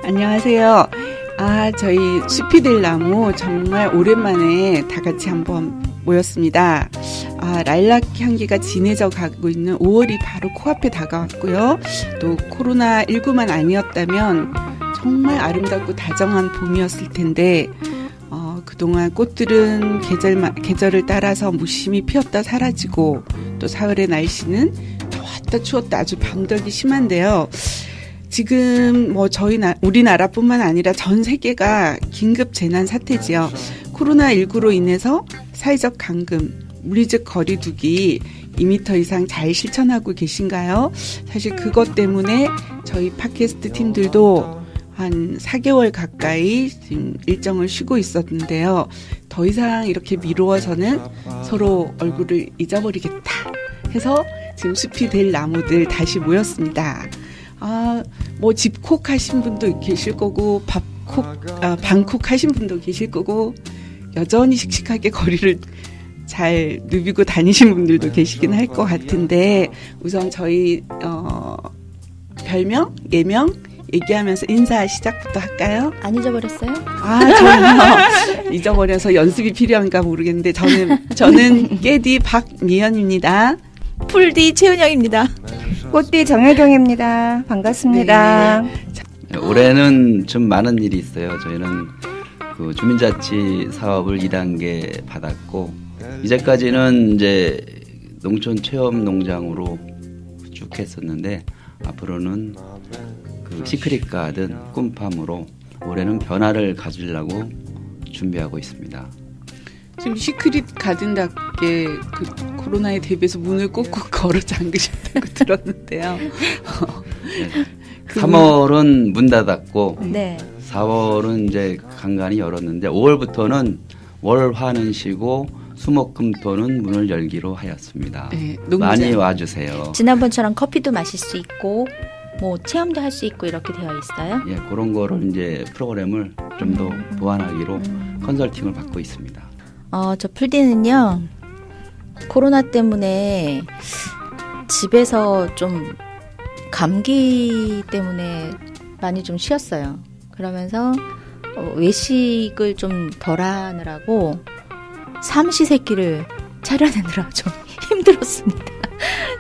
안녕하세요. 저희 숲이 될 나무 정말 오랜만에 다 같이 한번 모였습니다. 라일락 향기가 진해져 가고 있는 5월이 바로 코앞에 다가왔고요. 또 코로나19만 아니었다면 정말 아름답고 다정한 봄이었을 텐데 그동안 꽃들은 계절을 따라서 무심히 피었다 사라지고 또 사흘의 날씨는 더웠다 추웠다 아주 변덕이 심한데요. 지금 우리나라뿐만 아니라 전 세계가 긴급 재난 사태지요. 코로나19로 인해서 사회적 간금, 물리적 거리두기 2m 이상 잘 실천하고 계신가요? 사실 그것 때문에 저희 팟캐스트 팀들도 한 4개월 가까이 지금 일정을 쉬고 있었는데요. 더 이상 이렇게 미루어서는 서로 얼굴을 잊어버리겠다 해서 지금 숲이 될 나무들 다시 모였습니다. 집콕 하신 분도 계실 거고, 방콕 하신 분도 계실 거고, 여전히 씩씩하게 거리를 잘 누비고 다니신 분들도 계시긴 할 것 같은데, 우선 저희, 별명, 예명, 얘기하면서 인사 시작부터 할까요? 안 잊어버렸어요? 저는 잊어버려서 연습이 필요한가 모르겠는데, 저는 깨디 박미연입니다. 풀디 최은영입니다. 꽃띠 정혜경입니다. 반갑습니다. 네. 올해는 좀 많은 일이 있어요. 저희는 그 주민자치 사업을 2단계 받았고, 이제까지는 이제 농촌 체험 농장으로 쭉 했었는데, 앞으로는 그 시크릿 가든 꿈팜으로 올해는 변화를 가지려고 준비하고 있습니다. 지금 시크릿 가든답게 그 코로나에 대비해서 문을 꼭꼭 걸어 잠그셨다고 들었는데요. 네. 3월은 문 닫았고, 네. 4월은 이제 간간히 열었는데, 5월부터는 월화는 쉬고 수목금토는 문을 열기로 하였습니다. 네, 많이 와주세요. 지난번처럼 커피도 마실 수 있고, 체험도 할 수 있고 이렇게 되어 있어요? 예, 그런 거를 이제 프로그램을 좀 더 보완하기로 컨설팅을 받고 있습니다. 저 풀디는요, 코로나 때문에 집에서 좀 감기 때문에 많이 좀 쉬었어요. 그러면서 외식을 좀 덜 하느라고 삼시세끼를 차려내느라 좀 힘들었습니다.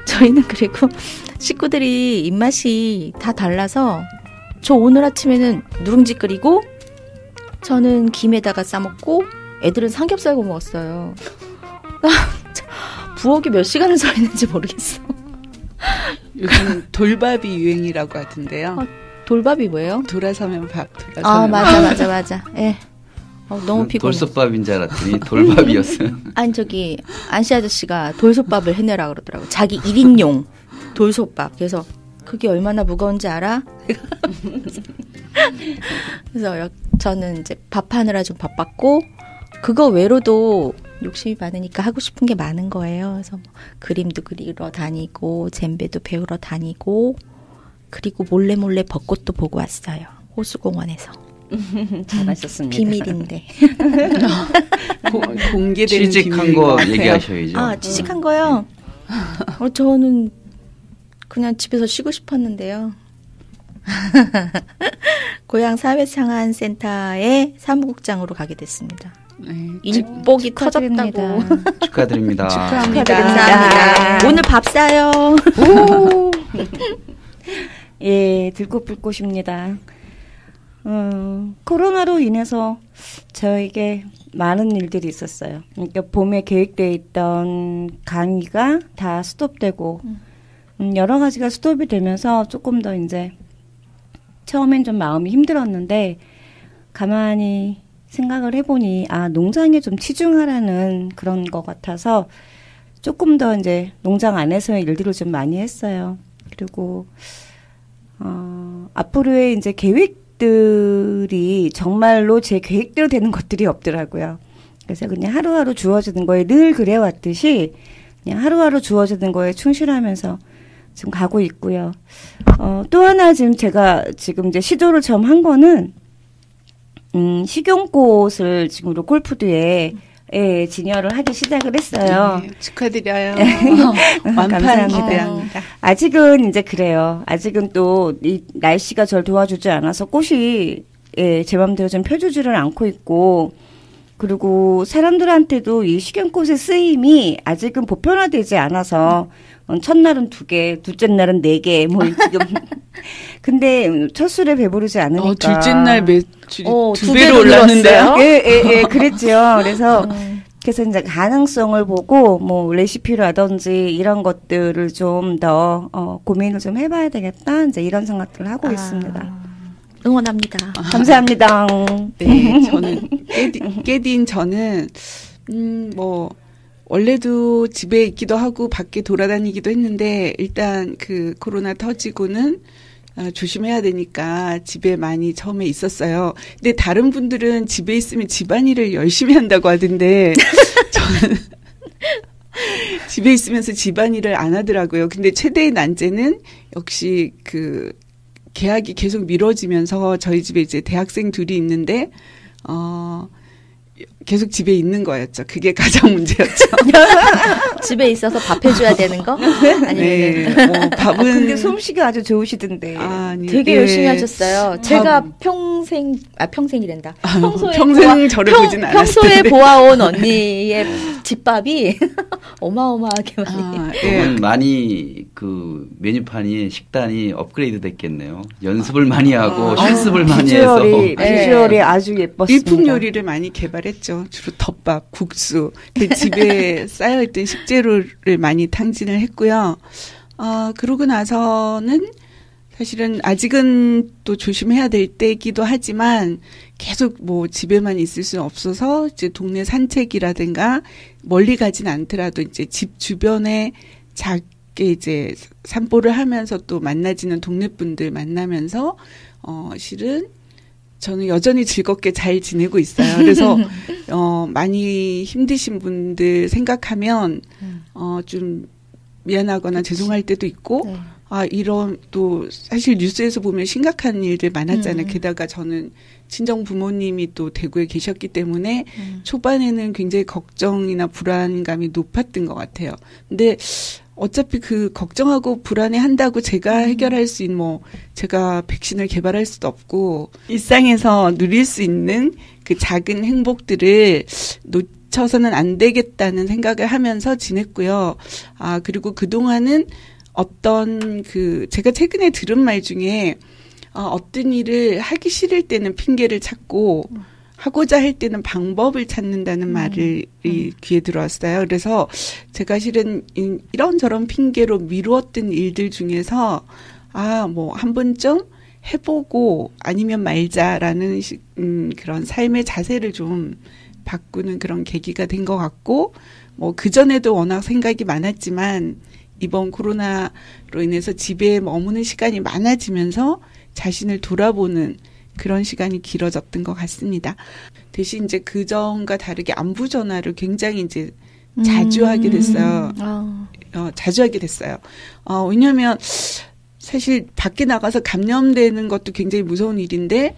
저희는 그리고 식구들이 입맛이 다 달라서 저 오늘 아침에는 누룽지 끓이고 저는 김에다가 싸먹고 애들은 삼겹살 구워 먹었어요. 부엌이 몇 시간을 서 있는지 모르겠어. 요즘 돌밥이 유행이라고 하던데요. 돌밥이 뭐예요? 돌아서면 밥, 돌아서면 맞아. 예. 너무 피곤해. 돌솥밥인 줄 알았더니 돌밥이었어요. 아니, 안씨 아저씨가 돌솥밥을 해내라 그러더라고. 자기 1인용 돌솥밥. 그래서 그게 얼마나 무거운지 알아? 그래서 저는 이제 밥하느라 좀 바빴고, 그거 외로도 욕심이 많으니까 하고 싶은 게 많은 거예요. 그래서 그림도 그리러 다니고, 젬베도 배우러 다니고, 그리고 몰래 벚꽃도 보고 왔어요. 호수공원에서. 잘하셨습니다. 비밀인데. 공개된 취직한 거 얘기하셔야죠. 취직한 거요? 저는 그냥 집에서 쉬고 싶었는데요. 고향 사회창안센터의 사무국장으로 가게 됐습니다. 네, 일복이 터졌다고. 축하드립니다. 축하드립니다. 오늘 밥 사요. 예, 들꽃불꽃입니다. 코로나로 인해서 저에게 많은 일들이 있었어요. 그러니까 봄에 계획되어 있던 강의가 다 스톱되고, 여러 가지가 스톱이 되면서 조금 더 이제 처음엔 좀 마음이 힘들었는데, 가만히 생각을 해보니, 농장에 좀 치중하라는 그런 것 같아서 조금 더 이제 농장 안에서의 일들을 좀 많이 했어요. 그리고, 앞으로의 이제 계획들이 정말로 제 계획대로 되는 것들이 없더라고요. 그래서 그냥 하루하루 주어지는 거에 늘 그래왔듯이 그냥 하루하루 주어지는 거에 충실하면서 지금 가고 있고요. 또 하나 제가 이제 시도를 처음 한 거는, 식용꽃을 지금 골프드에 예, 진열을 하기 시작을 했어요. 네, 축하드려요. 감사합니다. 아직은 이제 그래요. 아직은 또 이 날씨가 절 도와주지 않아서 꽃이 예, 제 맘대로 좀 펴주지를 않고 있고, 그리고 사람들한테도 이 식용꽃의 쓰임이 아직은 보편화되지 않아서 첫날은 2개, 둘째 날은 4개, 뭐 지금. 근데 첫 술에 배부르지 않으니까. 둘째 날 매출이 2배로 올랐는데요? 예, 그랬죠. 그래서 이제 가능성을 보고 뭐 레시피라든지 이런 것들을 좀 더 고민을 좀 해봐야 되겠다. 이제 이런 생각들을 하고 있습니다. 응원합니다. 감사합니다. 네, 저는 깨디인 저는 뭐 원래도 집에 있기도 하고 밖에 돌아다니기도 했는데 일단 그 코로나 터지고는 조심해야 되니까 집에 많이 처음에 있었어요. 근데 다른 분들은 집에 있으면 집안일을 열심히 한다고 하던데 저는 집에 있으면서 집안일을 안 하더라고요. 근데 최대의 난제는 역시 그 계약이 계속 미뤄지면서 저희 집에 이제 대학생 둘이 있는데 계속 집에 있는 거였죠. 그게 가장 문제였죠. 집에 있어서 밥 해줘야 되는 거? 아니면 네, 뭐 밥은 근데 솜씨가 아주 좋으시던데. 되게 열심히 하셨어요. 제가 평생이란다. 평생 저를 보진 않았어요. 평소에 보아온 언니의 집밥이 어마어마하게 많이. 오늘 많이 그 메뉴판이 식단이 업그레이드 됐겠네요. 연습을 많이 하고 실습을 많이 해서 비주얼이 아주 예뻤습니다. 일품 요리를 많이 개발했죠. 주로 덮밥, 국수. 집에 쌓여있던 식재료를 많이 탕진을 했고요. 그러고 나서는 사실은 아직은 또 조심해야 될 때이기도 하지만 계속 뭐 집에만 있을 수는 없어서 이제 동네 산책이라든가 멀리 가진 않더라도 이제 집 주변에 작게 이제 산보를 하면서 또 만나지는 동네 분들 만나면서 실은 저는 여전히 즐겁게 잘 지내고 있어요. 그래서 많이 힘드신 분들 생각하면 좀 미안하거나 죄송할 때도 있고 네. 이런 또 사실 뉴스에서 보면 심각한 일들 많았잖아요. 게다가 저는 친정 부모님이 또 대구에 계셨기 때문에 초반에는 굉장히 걱정이나 불안감이 높았던 것 같아요. 근데 어차피 그 걱정하고 불안해한다고 제가 해결할 수 있는 제가 백신을 개발할 수도 없고 일상에서 누릴 수 있는 그 작은 행복들을 놓쳐서는 안 되겠다는 생각을 하면서 지냈고요. 그리고 그동안은 제가 최근에 들은 말 중에 어떤 일을 하기 싫을 때는 핑계를 찾고 하고자 할 때는 방법을 찾는다는 말이 귀에 들어왔어요. 그래서 제가 실은 이런저런 핑계로 미루었던 일들 중에서 한 번쯤 해보고 아니면 말자라는 그런 삶의 자세를 좀 바꾸는 그런 계기가 된 것 같고 그전에도 워낙 생각이 많았지만 이번 코로나로 인해서 집에 머무는 시간이 많아지면서 자신을 돌아보는 그런 시간이 길어졌던 것 같습니다. 대신 이제 그전과 다르게 안부 전화를 굉장히 이제 자주 하게 됐어요. 자주 하게 됐어요. 왜냐하면 사실 밖에 나가서 감염되는 것도 굉장히 무서운 일인데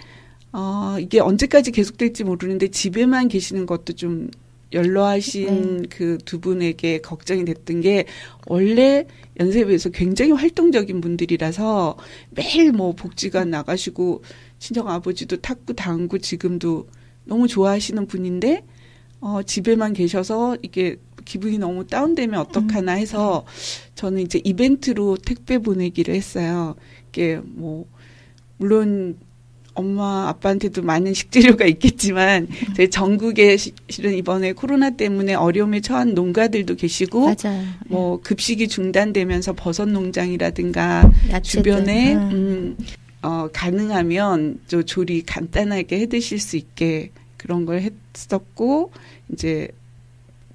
이게 언제까지 계속될지 모르는데 집에만 계시는 것도 좀 연로하신 그 두 분에게 걱정이 됐던 게 원래 연세부에서 굉장히 활동적인 분들이라서 매일 복지관 나가시고 친정 아버지도 탁구 당구 지금도 너무 좋아하시는 분인데 집에만 계셔서 이게 기분이 너무 다운되면 어떡하나 해서 저는 이제 이벤트로 택배 보내기를 했어요. 이게 물론 엄마 아빠한테도 많은 식재료가 있겠지만 저희 전국에 실은 이번에 코로나 때문에 어려움에 처한 농가들도 계시고 맞아요. 급식이 중단되면서 버섯 농장이라든가 주변에 가능하면 조리 간단하게 해 드실 수 있게 그런 걸 했었고 이제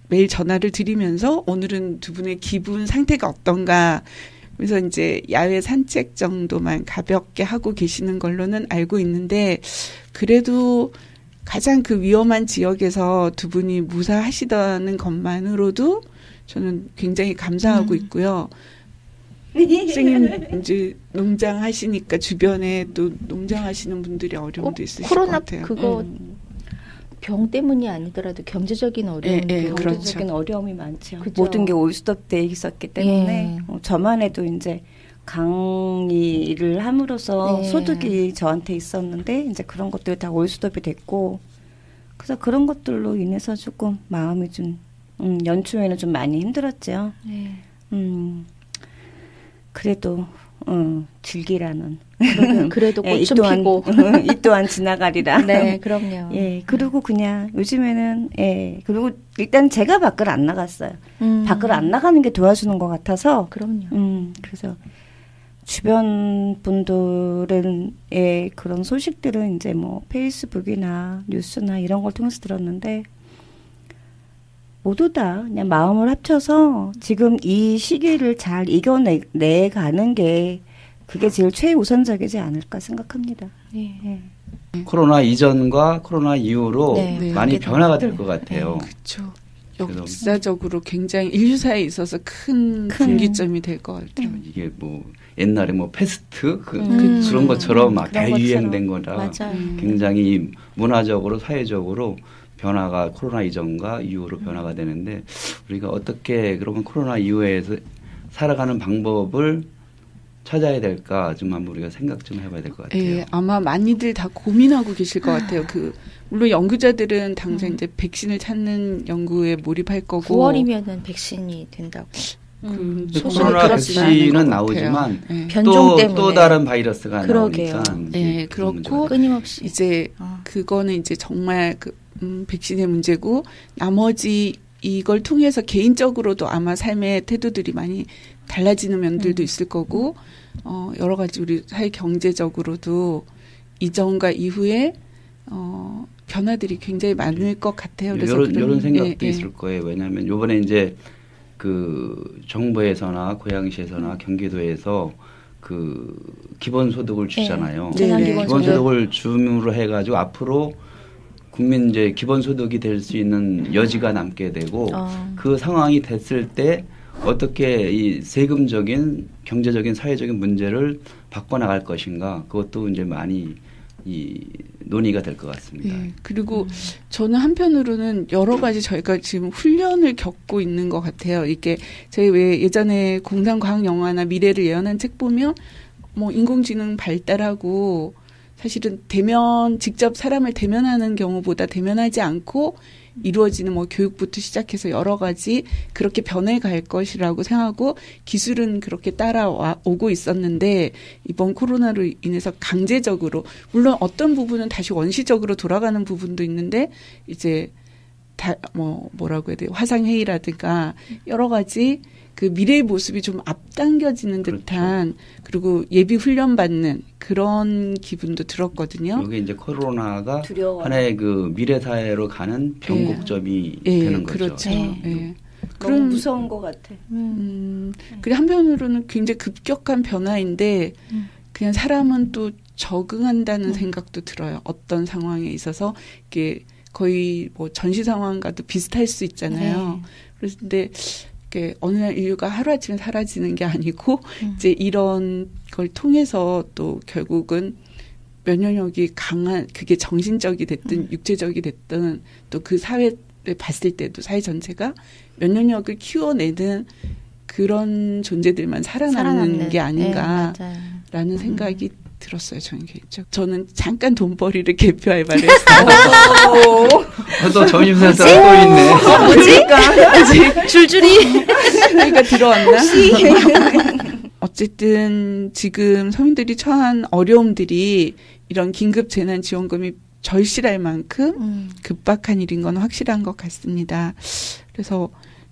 매일 전화를 드리면서 오늘은 두 분의 기분 상태가 어떤가 그래서 이제 야외 산책 정도만 가볍게 하고 계시는 걸로는 알고 있는데 그래도 가장 그 위험한 지역에서 두 분이 무사하시다는 것만으로도 저는 굉장히 감사하고 있고요. 선생님 이제 농장 하시니까 주변에 또 농장 하시는 분들이 어려움도 있으실 것 같아요. 코로나 그거 병 때문이 아니더라도 경제적인 어려움이 경제적인 어려움이 많죠. 그죠. 모든 게 올스톱돼 있었기 때문에 저만 해도 이제 강의를 함으로써 소득이 저한테 있었는데 이제 그런 것들이 다 올스톱이 됐고 그래서 그런 것들로 인해서 조금 마음이 좀 연초에는 좀 많이 힘들었죠. 그래도 즐기라는. 그래도 꽃은 이 또한, 피고. 이 또한 지나가리라. 네, 그럼요. 예, 그리고 그냥 요즘에는 그리고 일단 제가 밖을 안 나갔어요. 밖을 안 나가는 게 도와주는 것 같아서. 그럼요. 그래서 주변 분들은 그런 소식들은 이제 뭐 페이스북이나 뉴스나 이런 걸 통해서 들었는데 모두 다 그냥 마음을 합쳐서 지금 이 시기를 잘 이겨내가는 게 그게 제일 최우선적이지 않을까 생각합니다. 네. 코로나 이전과 코로나 이후로 많이 변화가 될 것 같아요. 그렇죠. 역사적으로 굉장히 인류사에 있어서 큰 분기점이 될 것 같아요. 이게 뭐 옛날에 뭐 패스트 그런 것처럼 막 대유행된 거라 맞아요. 굉장히 문화적으로 사회적으로 변화가 코로나 이전과 이후로 변화가 되는데 우리가 어떻게 그러면 코로나 이후에서 살아가는 방법을 찾아야 될까 좀 한번 우리가 생각 좀 해봐야 될 것 같아요. 예, 아마 많이들 다 고민하고 계실 것 같아요. 물론 연구자들은 당장 이제 백신을 찾는 연구에 몰입할 거고 9월이면은 백신이 된다고. 코로나 백신은 나오지만 변종 때문에 또 다른 바이러스가 그러게요. 나오니까 네, 그렇고 끊임없이 이제 그거는 이제 정말 백신의 문제고 나머지 이걸 통해서 개인적으로도 아마 삶의 태도들이 많이 달라지는 면들도 있을 거고 여러 가지 우리 사회 경제적으로도 이전과 이후에 변화들이 굉장히 많을 것 같아요. 그래서 이런 생각도 있을 거예요. 왜냐하면 이번에 이제 그 정부에서나 고양시에서나 경기도에서 그 기본소득을 주잖아요. 기본소득을 줌으로 해가지고 앞으로 국민 이제 기본소득이 될 수 있는 여지가 남게 되고 그 상황이 됐을 때 어떻게 이 세금적인 경제적인 사회적인 문제를 바꿔나갈 것인가 그것도 이제 많이 이 논의가 될 것 같습니다. 예, 그리고 저는 한편으로는 여러 가지 저희가 지금 훈련을 겪고 있는 것 같아요. 이게 저희 왜 예전에 공상과학영화나 미래를 예언한 책 보면 뭐 인공지능 발달하고 사실은 직접 사람을 대면하는 경우보다 대면하지 않고 이루어지는 뭐 교육부터 시작해서 여러 가지 그렇게 변해갈 것이라고 생각하고 기술은 그렇게 따라오고 있었는데 이번 코로나로 인해서 강제적으로 물론 어떤 부분은 다시 원시적으로 돌아가는 부분도 있는데 이제 뭐라고 해야 돼요? 화상회의라든가 여러 가지 그 미래의 모습이 좀 앞당겨지는 듯한 그리고 예비 훈련 받는 그런 기분도 들었거든요. 이게 이제 코로나가 하나의 그 미래 사회로 가는 변곡점이 되는 거죠. 그렇죠. 너무 무서운 것 같아. 그리고 한편으로는 굉장히 급격한 변화인데 그냥 사람은 또 적응한다는 생각도 들어요. 어떤 상황에 있어서 이게 거의 뭐 전시 상황과도 비슷할 수 있잖아요. 그런데 어느 날 인류가 하루아침에 사라지는 게 아니고 이제 이런 걸 통해서 또 결국은 면역력이 강한 그게 정신적이 됐든 육체적이 됐든 또 그 사회를 봤을 때도 사회 전체가 면역력을 키워내는 그런 존재들만 살아남는 게 아닌가라는 생각이 들었어요. 저는 개인적으로. 저는 잠깐 돈벌이를 개표 알바를 했어요. 또 점심사서 또 있네. 뭐지? 줄줄이. 그러니까 들어왔나? 어쨌든 지금 서민들이 처한 어려움들이 이런 긴급 재난 지원금이 절실할 만큼 급박한 일인 건 확실한 것 같습니다. 그래서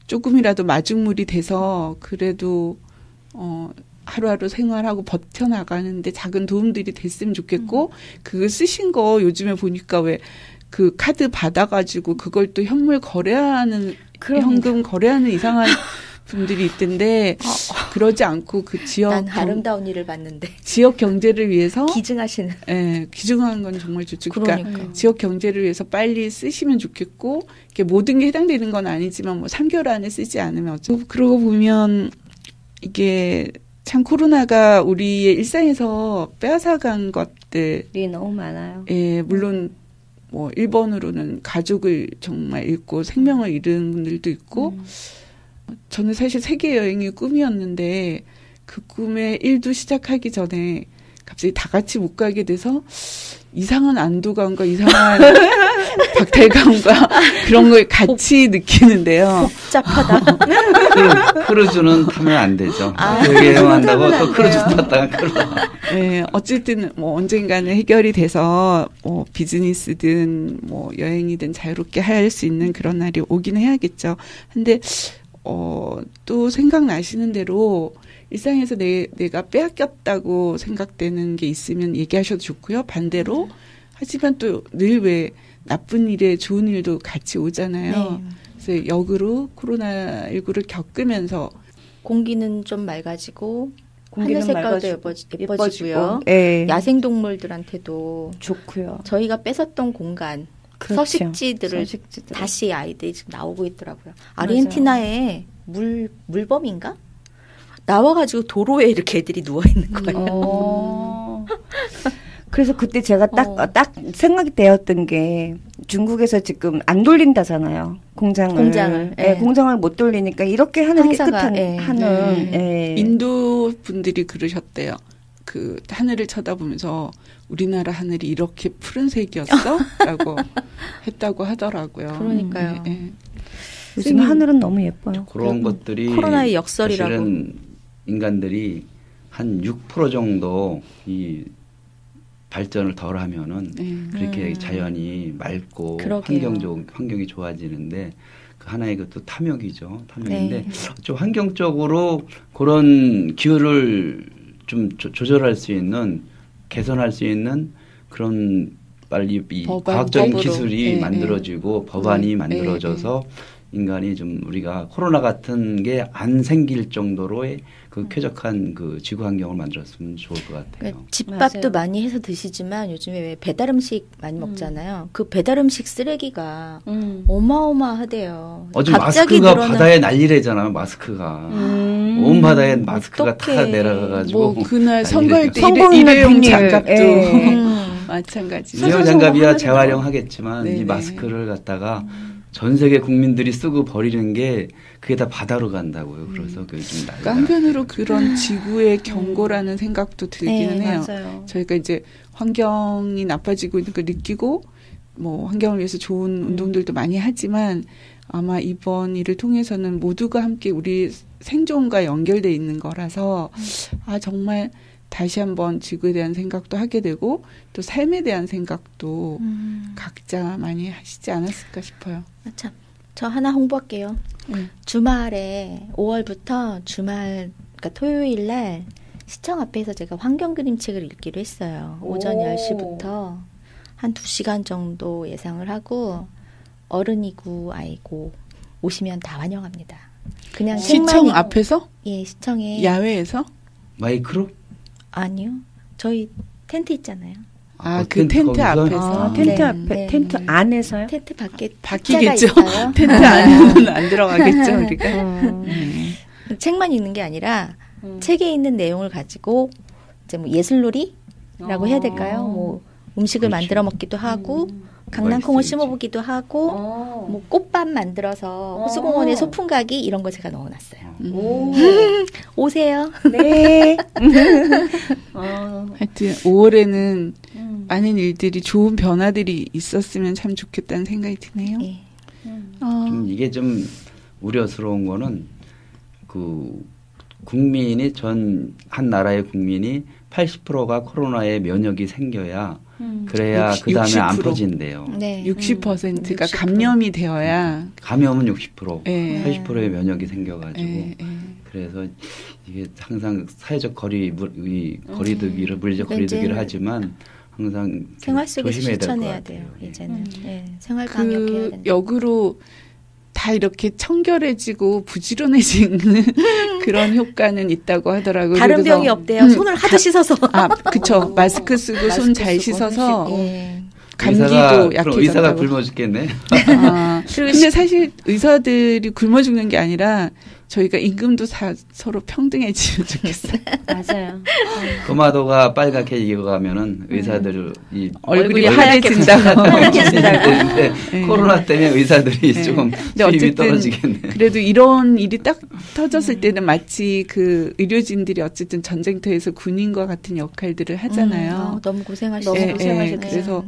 조금이라도 마중물이 돼서 그래도 하루하루 생활하고 버텨나가는데 작은 도움들이 됐으면 좋겠고 그거 쓰신 거 요즘에 보니까 왜 그 카드 받아가지고 그걸 또 현물 거래하는 현금 거래하는 이상한 분들이 있던데 그러지 않고 그 지역 난 아름다운 일을 봤는데 지역 경제를 위해서 기증하시는 기증하는 건 정말 좋죠. 그러니까 지역 경제를 위해서 빨리 쓰시면 좋겠고 이게 모든 게 해당되는 건 아니지만 뭐 3개월 안에 쓰지 않으면 그러고 보면 이게 참 코로나가 우리의 일상에서 빼앗아간 것들이 너무 많아요. 물론 뭐 일본으로는 가족을 정말 잃고 생명을 잃은 분들도 있고 저는 사실 세계 여행이 꿈이었는데 그 꿈의 일도 시작하기 전에 갑자기 다 같이 못 가게 돼서 이상한 안도감과 이상한 박탈감과 그런 걸 같이 느끼는데요. 복잡하다. 크루즈는 타면 안 되죠. 세계 여행한다고 또 크루즈 탔다가 크루즈. 네, 어쨌든 뭐 언젠가는 해결이 돼서 뭐 비즈니스든 뭐 여행이든 자유롭게 할 수 있는 그런 날이 오긴 해야겠죠. 근데 또 생각나시는 대로 일상에서 내가 빼앗겼다고 생각되는 게 있으면 얘기하셔도 좋고요. 반대로 하지만 또 늘 왜 나쁜 일에 좋은 일도 같이 오잖아요. 네. 그래서 역으로 코로나19를 겪으면서 공기는 좀 맑아지고 하늘 색깔도 예뻐지고요. 네. 야생동물들한테도 좋고요. 저희가 뺏었던 공간, 그렇죠. 서식지들을 다시 아이들이 지금 나오고 있더라고요. 아르헨티나에 물범인가? 나와가지고 도로에 이렇게 애들이 누워있는 거예요. 그래서 그때 제가 딱 생각이 되었던 게 중국에서 지금 안 돌린다잖아요. 공장을. 예. 공장을 못 돌리니까 이렇게 하늘 깨끗한 하늘. 예. 인도 분들이 그러셨대요. 그 하늘을 쳐다보면서 우리나라 하늘이 이렇게 푸른색이었어? 라고 했다고 하더라고요. 그러니까요. 요즘 하늘은 너무 예뻐요. 그런 것들이 코로나의 역설이라고. 사실은 인간들이 한 6% 정도 이 발전을 덜 하면은 그렇게 자연이 맑고 환경이 좋아지는데 그 하나의 것도 탐욕이죠. 탐욕인데 좀 환경적으로 그런 기후를 좀 조절할 수 있는 개선할 수 있는 그런 빨리 이 과학적인 기술이 만들어지고 법안이 만들어져서 인간이 좀 우리가 코로나 같은 게 안 생길 정도로의 그 쾌적한 그 지구 환경을 만들었으면 좋을 것 같아요. 그러니까 집밥도 많이 해서 드시지만 요즘에 왜 배달 음식 많이 먹잖아요. 그 배달 음식 쓰레기가 어마어마하대요. 어제 마스크가 바다에 난리래잖아요. 마스크가 온 바다에 마스크가 다 내려가가지고 뭐 그날 선거할 때 일회용 장갑도 마찬가지. 일회용 장갑이야 재활용하겠지만 이 마스크를 갖다가 전 세계 국민들이 쓰고 버리는 게 그게 다 바다로 간다고요. 그래서 그게 좀 그러니까 한편으로 그런 지구의 경고라는 생각도 들기는 해요. 맞아요. 저희가 이제 환경이 나빠지고 있는 걸 느끼고 뭐 환경을 위해서 좋은 운동들도 많이 하지만 아마 이번 일을 통해서는 모두가 함께 우리 생존과 연결돼 있는 거라서 정말 다시 한번 지구에 대한 생각도 하게 되고 또 삶에 대한 생각도 각자 많이 하시지 않았을까 싶어요. 참, 저 하나 홍보할게요. 주말에 5월부터 그러니까 토요일 날 시청 앞에서 제가 환경 그림책을 읽기로 했어요. 오전 10시부터 한 2시간 정도 예상을 하고 어른이고 아이고 오시면 다 환영합니다. 그냥 시청 앞에서? 예, 시청에. 야외에서? 마이크로? 아니요. 저희 텐트 있잖아요. 그 텐트 앞에서? 텐트 앞에, 텐트 안에서요? 텐트 밖에 바뀌겠죠. 텐트 안에는 안 들어가겠죠, 우리가. 책만 읽는 게 아니라 책에 있는 내용을 가지고 이제 뭐 예술놀이라고 해야 될까요? 뭐 음식을 만들어 먹기도 하고 강낭콩을 심어보기도 하고 뭐 꽃밥 만들어서 호수공원에 소풍 가기 이런 거 제가 넣어놨어요. 오세요. 네. 하여튼 5월에는 많은 일들이 좋은 변화들이 있었으면 참 좋겠다는 생각이 드네요. 네. 좀 이게 좀 우려스러운 거는 그 국민이 한 나라의 국민이 80%가 코로나에 면역이 생겨야 그래야 그 다음에 안 퍼진대요. 네. 60%가 감염이 되어야. 감염은 60%, 네. 80%의 면역이 생겨가지고 그래서 이게 항상 사회적 거리두기를 물리적 거리두기를 하지만 항상 생활 속에서 조심해야 실천해야 돼요. 이제는 생활 방역해야 된다. 역으로 다 이렇게 청결해지고 부지런해지는 그런 효과는 있다고 하더라고요. 다른 병이 없대요. 손을 하도 씻어서. 그쵸. 마스크 쓰고 손 잘 씻어서 감기도 약해졌다고. 의사가 굶어 죽겠네. 근데 사실 의사들이 굶어 죽는 게 아니라 저희가 임금도 서로 평등해지면 좋겠어요. 맞아요. 토마토가 빨갛게 익어가면은 의사들이 얼굴이 하얘진다고. 하얘진다고. 코로나 때문에 의사들이 조금 수입이 떨어지겠네. 그래도 이런 일이 딱 터졌을 때는 마치 그 의료진들이 어쨌든 전쟁터에서 군인과 같은 역할들을 하잖아요. 너무 고생하셨어요. 그래서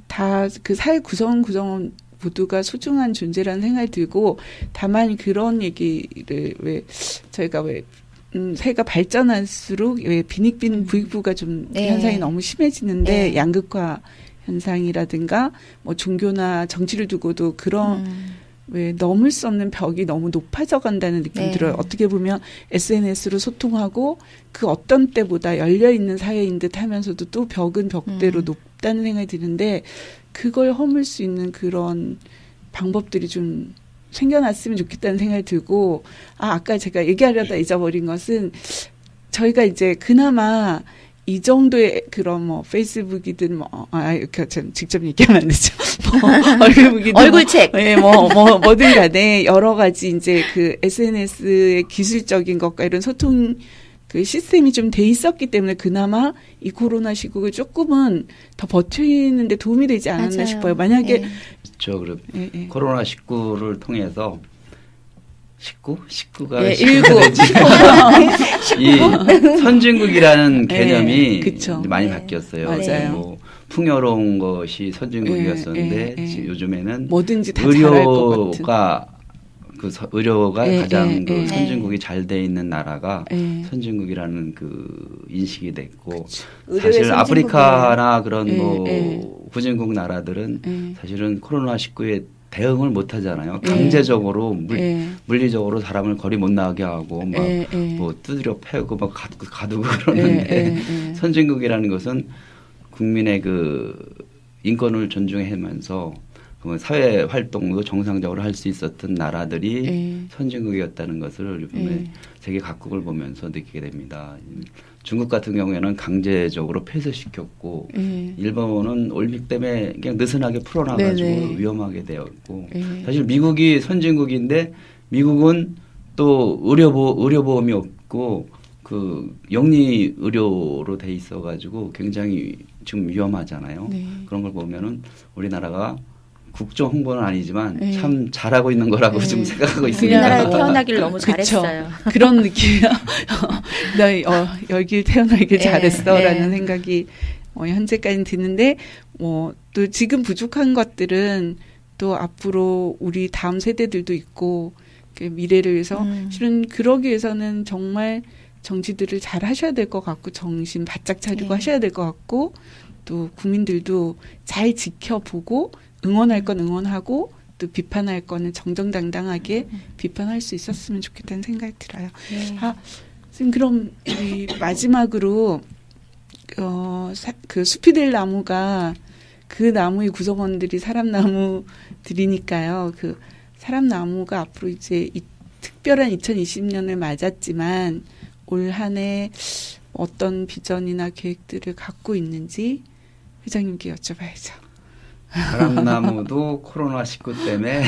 다 그 사회 구성원 모두가 소중한 존재라는 생각이 들고, 다만 그런 얘기를 왜 저희가 왜 사회가 발전할수록 왜 빈익빈 부익부가 좀 현상이 너무 심해지는데 양극화 현상이라든가 뭐 종교나 정치를 두고도 그런 왜 넘을 수 없는 벽이 너무 높아져 간다는 느낌이 들어요. 어떻게 보면 SNS로 소통하고 그 어떤 때보다 열려 있는 사회인 듯 하면서도 또 벽은 벽대로 높다는 생각이 드는데, 그걸 허물 수 있는 그런 방법들이 좀 생겨났으면 좋겠다는 생각이 들고, 아까 제가 얘기하려다 잊어버린 것은, 저희가 이제 그나마 이 정도의 그런 뭐 페이스북이든 이렇게 참 직접 얘기하면 안 되죠. 얼굴북이든 얼굴책. 뭐든 간에 여러 가지 이제 그 SNS의 기술적인 것과 이런 소통 그 시스템이 좀 돼 있었기 때문에 그나마 이 코로나 시국을 조금은 더 버티는데 도움이 되지 않았나 싶어요. 만약에 그렇죠. 코로나 19를 통해서 19가 19. 이 선진국이라는 개념이 많이 바뀌었어요. 맞아요. 뭐 풍요로운 것이 선진국이었었는데 요즘에는 뭐든지 다 잘할 것 같은. 의료가 가장 그 선진국이 잘 돼 있는 나라가 선진국이라는 그 인식이 됐고, 사실 아프리카나 그런 후진국 나라들은 사실은 코로나 19에 대응을 못 하잖아요. 강제적으로 물리적으로 사람을 거리 못 나가게 하고 뭐 두드려 패고 막 가두고 그러는데 선진국이라는 것은 국민의 그 인권을 존중하면서 사회 활동도 정상적으로 할 수 있었던 나라들이 선진국이었다는 것을 이번에 세계 각국을 보면서 느끼게 됩니다. 중국 같은 경우에는 강제적으로 폐쇄시켰고, 일본은 올림픽 때문에 그냥 느슨하게 풀어놔가지고 위험하게 되었고, 사실 미국이 선진국인데 미국은 또 의료보험이 없고 그 영리 의료로 돼 있어가지고 굉장히 지금 위험하잖아요. 그런 걸 보면은 우리나라가 국정 홍보는 아니지만 참 잘하고 있는 거라고 좀 생각하고 있습니다. 우리나라에 태어나길 너무 잘했어요. 그런 느낌이야. 나 여기 태어나길 잘했어라는 생각이 현재까지는 드는데, 또 지금 부족한 것들은 또 앞으로 우리 다음 세대들도 있고 미래를 위해서 실은 그러기 위해서는 정말 정치들을 잘 하셔야 될 것 같고, 정신 바짝 차리고 하셔야 될 것 같고, 또 국민들도 잘 지켜보고 응원할 건 응원하고 또 비판할 거는 정정당당하게 비판할 수 있었으면 좋겠다는 생각이 들어요. 선생님, 그럼 우리 마지막으로 그 숲이 될 나무가 그 나무의 구성원들이 사람나무들이니까요. 그 사람나무가 앞으로 이제 특별한 2020년을 맞았지만 올 한 해 어떤 비전이나 계획들을 갖고 있는지 회장님께 여쭤봐야죠. 사람나무도 코로나19 때문에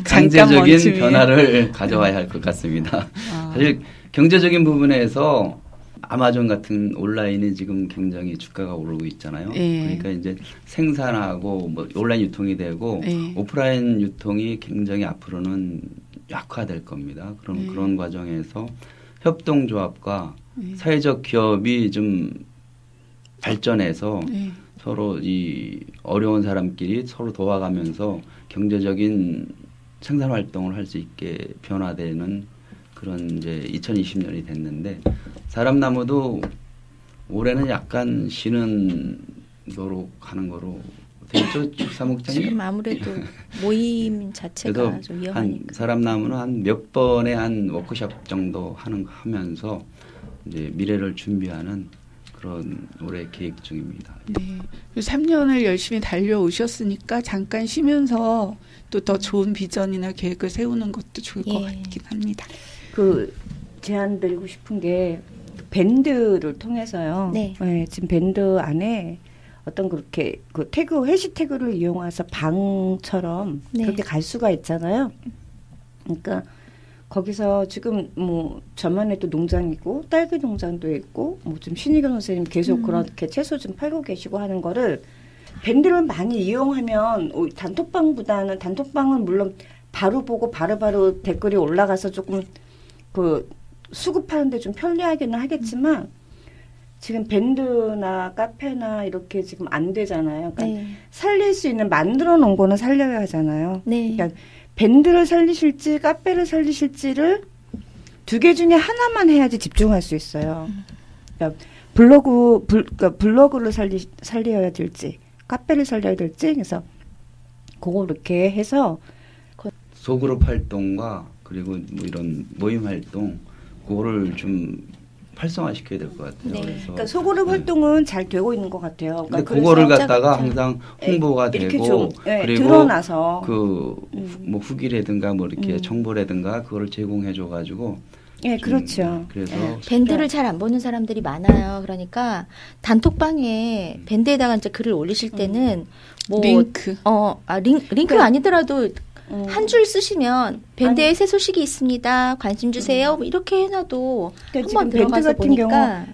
강제적인 변화를 가져와야 할 것 같습니다. 사실 경제적인 부분에서 아마존 같은 온라인이 지금 굉장히 주가가 오르고 있잖아요. 그러니까 이제 생산하고 뭐 온라인 유통이 되고 오프라인 유통이 굉장히 앞으로는 약화될 겁니다. 그럼 그런 과정에서 협동조합과 사회적 기업이 좀 발전해서 서로 이 어려운 사람끼리 서로 도와가면서 경제적인 생산 활동을 할 수 있게 변화되는 그런 이제 2020년이 됐는데, 사람나무도 올해는 약간 쉬는 거로 가는 거로 되죠, 사목장님? 지금 아무래도 모임 자체가 좀 위험하니까. 사람나무는 한 몇 번의 한 워크숍 정도 하면서 이제 미래를 준비하는 그런 올해 계획 중입니다. 네. 3년을 열심히 달려오셨으니까 잠깐 쉬면서 또 더 좋은 비전이나 계획을 세우는 것도 좋을 것 같긴 합니다. 그 제안 드리고 싶은 게 밴드를 통해서요. 지금 밴드 안에 어떤 그렇게 그 해시태그를 이용해서 방처럼 그렇게 갈 수가 있잖아요. 그러니까 거기서 지금 뭐 저만의 또 농장이고 딸기 농장도 있고 뭐 좀 신희경 선생님 계속 그렇게 채소 좀 팔고 계시고 하는 거를 밴드를 많이 이용하면 단톡방보다는 단톡방은 물론 바로 보고 바로바로 댓글이 올라가서 조금 그 수급하는데 좀 편리하기는 하겠지만 지금 밴드나 카페나 이렇게 지금 안 되잖아요. 그러니까 네. 살릴 수 있는 만들어 놓은 거는 살려야 하잖아요. 네. 그러니까 밴드를 살리실지 카페를 살리실지를 두 개 중에 하나만 해야지 집중할 수 있어요. 그러니까 그러니까 블로그를 살려야 될지 카페를 살려야 될지 그래서 그거 이렇게 해서 소그룹 활동과 그리고 뭐 이런 모임 활동 그거를 좀 활성화시켜야 될 것 같아요. 네. 그래서 그러니까 소그룹 활동은 잘 되고 있는 것 같아요. 그러니까 그거를 갖다가 항상 홍보가 되고 좀, 그리고 드러나서 뭐 후기라든가 뭐 이렇게 정보라든가 그거를 제공해줘가지고. 네, 그렇죠. 그래서 밴드를 잘 안 보는 사람들이 많아요. 그러니까 단톡방에 밴드에다가 이제 글을 올리실 때는 뭐 링크, 링크가 아니더라도 한 줄 쓰시면 밴드에 새 소식이 있습니다. 관심 주세요. 뭐 이렇게 해놔도 그러니까 한번 들어가서 보니까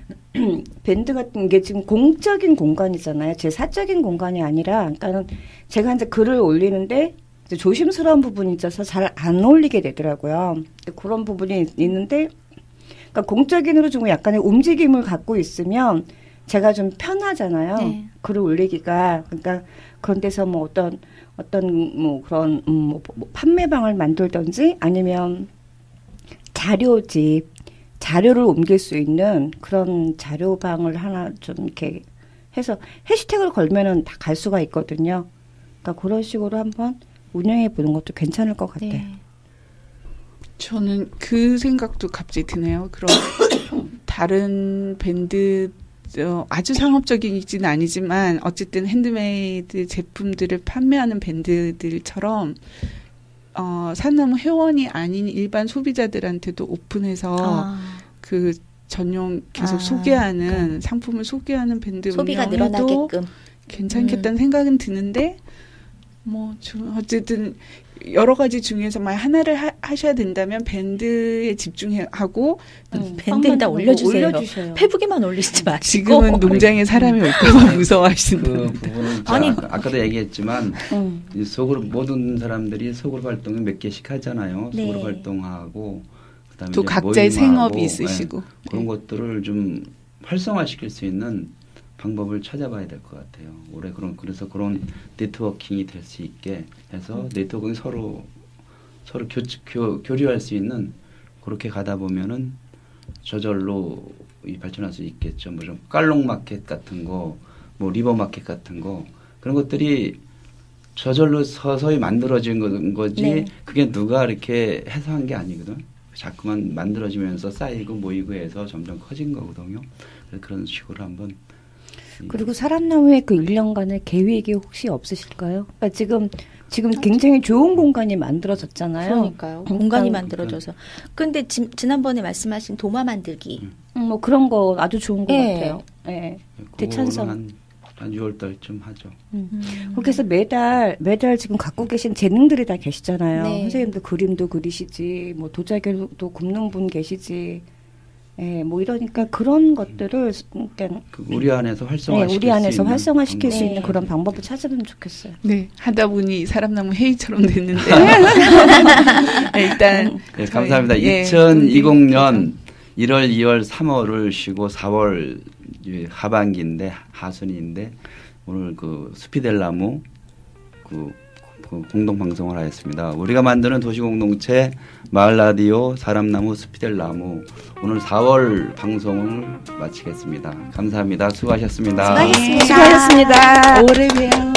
밴드 같은 게 지금 공적인 공간이잖아요. 제 사적인 공간이 아니라, 그러니까는 제가 이제 글을 올리는데 이제 조심스러운 부분이 있어서 잘 안 올리게 되더라고요. 그런 부분이 있는데, 그러니까 공적인으로 좀 약간의 움직임을 갖고 있으면 제가 좀 편하잖아요. 네. 글을 올리기가. 그러니까 그런 데서 뭐 어떤 뭐 그런 뭐 판매방을 만들든지 아니면 자료를 옮길 수 있는 그런 자료방을 하나 좀 이렇게 해서 해시태그를 걸면은 다 갈 수가 있거든요. 그러니까 그런 식으로 한번 운영해 보는 것도 괜찮을 것 같아요. 네. 저는 그 생각도 갑자기 드네요. 그럼 다른 밴드 아주 상업적이지는 아니지만 어쨌든 핸드메이드 제품들을 판매하는 밴드들처럼 산나무 회원이 아닌 일반 소비자들한테도 오픈해서 그 전용 계속 소개하는 상품을 소개하는 밴드 소비가 운영해도 늘어나게끔 괜찮겠다는 생각은 드는데 뭐 어쨌든 여러 가지 중에서만 하나를 하셔야 된다면 밴드에 집중하고 밴드에다 올려주세요. 페북에만 올리지 마시고. 지금은 농장에 사람이 올까봐 무서워하시는 그 부분은 아까도 얘기했지만 소그룹 모든 사람들이 소그룹 활동을 몇 개씩 하잖아요. 네. 소그룹 활동하고 그다음에 또 각자의 생업이 있으시고 그런 것들을 좀 활성화시킬 수 있는 방법을 찾아봐야 될 것 같아요. 올해 그래서 그런 네트워킹이 될 수 있게 해서 네트워킹 서로 교류할 수 있는 그렇게 가다 보면은 저절로 발전할 수 있겠죠. 뭐 좀 깔롱 마켓 같은 거, 뭐 리버 마켓 같은 거 그런 것들이 저절로 서서히 만들어진 거지. 네. 그게 누가 이렇게 해서 한 게 아니거든. 자꾸만 만들어지면서 쌓이고 모이고 해서 점점 커진 거거든요. 그래서 그런 식으로 한번. 그리고 사람나무의 그 1년간의 계획이 혹시 없으실까요? 그러니까 지금 굉장히 좋은 공간이 만들어졌잖아요. 그러니까요. 공간이 만들어져서. 근데 지난번에 말씀하신 도마 만들기. 뭐 그런 거 아주 좋은 것 같아요. 네. 대찬성. 한 6월 달쯤 하죠. 그래서 매달 지금 갖고 계신 재능들이 다 계시잖아요. 네. 선생님도 그림도 그리시지, 뭐 도자기도 굽는 분 계시지. 예, 뭐 이러니까 그런 것들을 그러니까 우리 안에서 활성화시킬 수 있는 그런 방법을 찾으면 좋겠어요. 네, 하다 보니 사람나무 회의처럼 됐는데 일단 네, 감사합니다. 2020년 1월, 2월, 3월을 쉬고 4월 하반기인데 하순인데 오늘 그 숲이델나무 공동 방송을 하였습니다. 우리가 만드는 도시공동체 마을라디오 사람나무 숲이델나무 오늘 4월 방송을 마치겠습니다. 감사합니다. 수고하셨습니다. 수고하셨습니다. 올해 봬요.